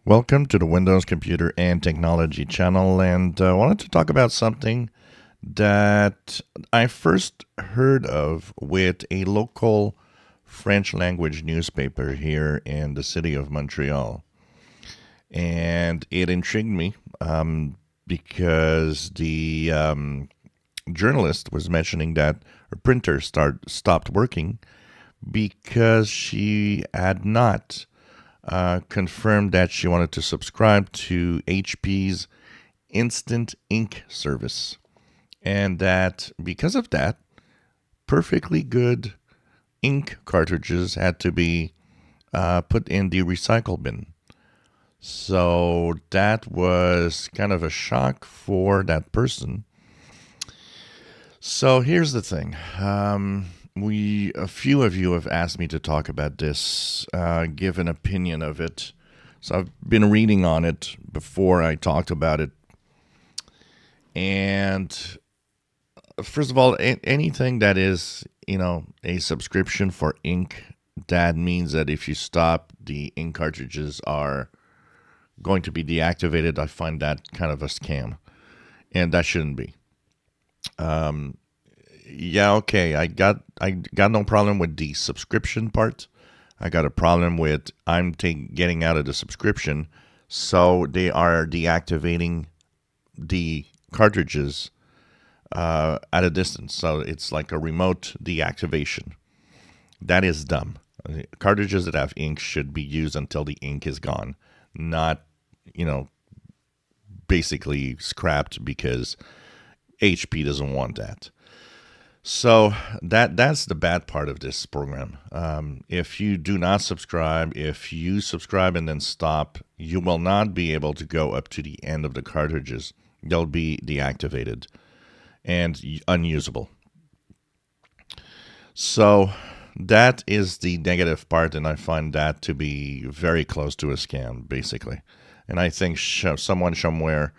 Welcome to the Windows Computer and Technology channel, and I wanted to talk about something that I first heard of with a local French language newspaper here in the city of Montreal. And it intrigued me because the journalist was mentioning that her printer stopped working because she had not confirmed that she wanted to subscribe to HP's instant ink service. And that because of that, perfectly good ink cartridges had to be put in the recycle bin. So that was kind of a shock for that person. So here's the thing. A few of you have asked me to talk about this, give an opinion of it. So I've been reading on it before I talked about it. And first of all, anything that is, a subscription for ink, that means that if you stop, the ink cartridges are going to be deactivated. I find that kind of a scam, and that shouldn't be. Yeah, okay. I got no problem with the subscription part. I got a problem with getting out of the subscription, so they are deactivating the cartridges at a distance. So it's like a remote deactivation. That is dumb. Cartridges that have ink should be used until the ink is gone, not you know basically scrapped because HP doesn't want that. So that's the bad part of this program. If you do not subscribe, if you subscribe and then stop, you will not be able to go up to the end of the cartridges. They'll be deactivated and unusable. So that is the negative part, and I find that to be very close to a scam, basically. And I think someone somewhere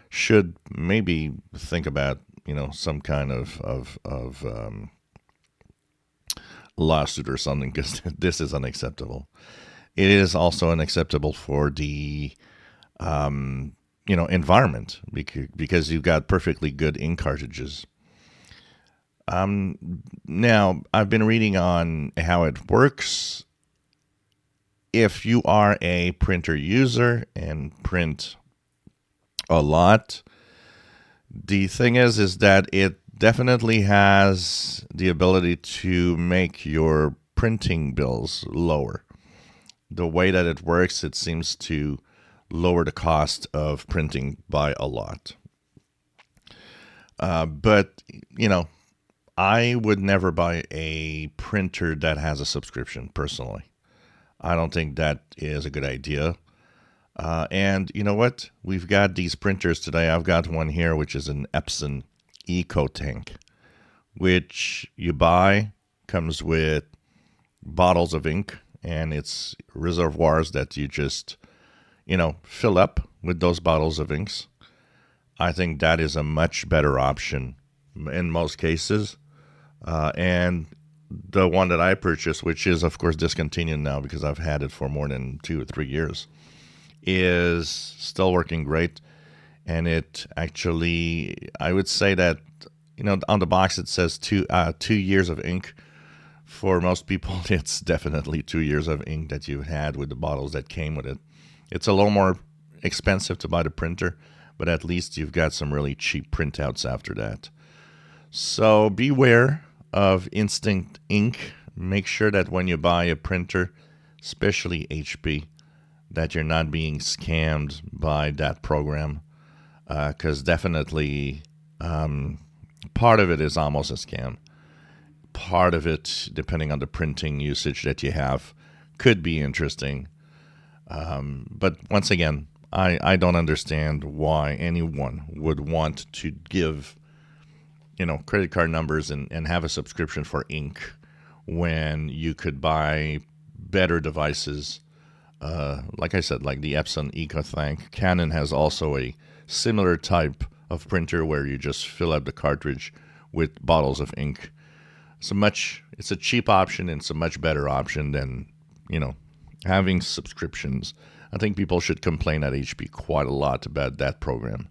should maybe think about some kind of lawsuit or something, because this is unacceptable. It is also unacceptable for the environment, because you've got perfectly good ink cartridges. Now I've been reading on how it works. If you are a printer user and print a lot, the thing is that it definitely has the ability to make your printing bills lower. The way that it works, it seems to lower the cost of printing by a lot. But I would never buy a printer that has a subscription personally. I don't think that is a good idea. And you know what? We've got these printers today. I've got one here, which is an Epson Eco Tank, which you buy, comes with bottles of ink, and it's reservoirs that you just, fill up with those bottles of inks. I think that is a much better option in most cases. And the one that I purchased, which is, of course, discontinued now because I've had it for more than 2 or 3 years, is still working great. And it actually, I would say that, on the box it says 2 years of ink. For most people, it's definitely 2 years of ink that you've had with the bottles that came with it. It's a little more expensive to buy the printer, but at least you've got some really cheap printouts after that. So beware of instant ink. Make sure that when you buy a printer, especially HP, that you're not being scammed by that program, because definitely part of it is almost a scam. Part of it, depending on the printing usage that you have, could be interesting. But once again, I don't understand why anyone would want to give credit card numbers and have a subscription for ink when you could buy better devices. Like I said, like the Epson EcoThank. Canon has also a similar type of printer where you just fill up the cartridge with bottles of ink. It's a cheap option, and it's a much better option than having subscriptions. I think people should complain at HP quite a lot about that program.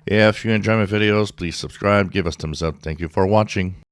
If you enjoy my videos, please subscribe, give us thumbs up. Thank you for watching.